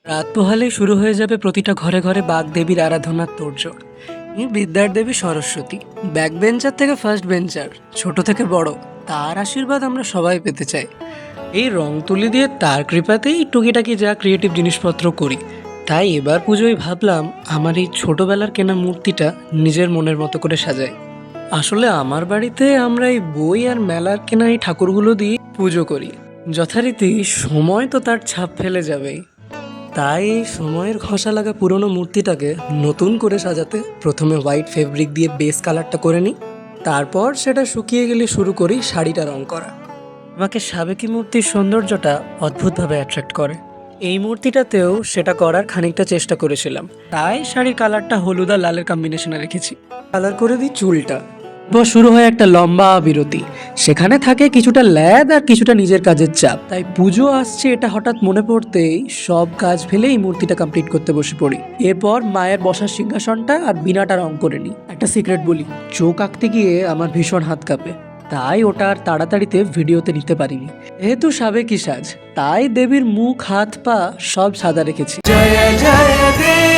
রাত পোহালেই শুরু হয়ে যাবে প্রতিটা ঘরে ঘরে বাগদেবীর আরাধনার তোড়জোড়। বিদ্যার দেবী সরস্বতী, ব্যাক বেঞ্চার থেকে ফার্স্ট বেঞ্চার, ছোট থেকে বড়, তার আশীর্বাদ আমরা সবাই পেতে চাই। এই রং তুলি দিয়ে তার কৃপাতেই টুকিটাকি যা ক্রিয়েটিভ জিনিসপত্র করি। তাই এবার পুজোয় ভাবলাম আমার এই ছোটবেলার কেনা মূর্তিটা নিজের মনের মতো করে সাজাই। আসলে আমার বাড়িতে আমরা এই বই আর মেলার কেনা এই ঠাকুরগুলো দিয়ে পুজো করি। যথারীতি সময় তো তার ছাপ ফেলে যাবেই। তাই এই সময়ের ঘষা লাগা পুরনো মূর্তিটাকে নতুন করে সাজাতে প্রথমে হোয়াইট ফেব্রিক দিয়ে বেস কালারটা করে নিই। তারপর সেটা শুকিয়ে গেলে শুরু করি শাড়িটা রং করা। আমাকে সাবেকি মূর্তির সৌন্দর্যটা অদ্ভুতভাবে অ্যাট্রাক্ট করে। এই মূর্তিটাতেও সেটা করার খানিকটা চেষ্টা করেছিলাম, তাই শাড়ির কালারটা হলুদ আর লালের কম্বিনেশনে রেখেছি। কালার করে দিই চুলটা। এরপর শুরু হয় একটা লম্বা বিরতি। সেখানে থাকে কিছুটা ল্যাদ আর কিছুটা নিজের কাজের চাপ। তাই পুজো আসছে এটা হঠাৎ মনে পড়তেই সব কাজ ফেলে এই মূর্তিটা কমপ্লিট করতে বসে পড়ি। এরপর মায়ের বসার সিংহাসনটা আর বিনাটা রং করে নিই। একটা সিক্রেট বলি, চোখ আঁকতে গিয়ে আমার ভীষণ হাত কাঁপে, তাই ওটা আর তাড়াতাড়িতে ভিডিওতে নিতে পারিনি। যেহেতু সাবেকি সাজ, তাই দেবীর মুখ হাত পা সব সাদা রেখেছি। জয় জয় দেবী।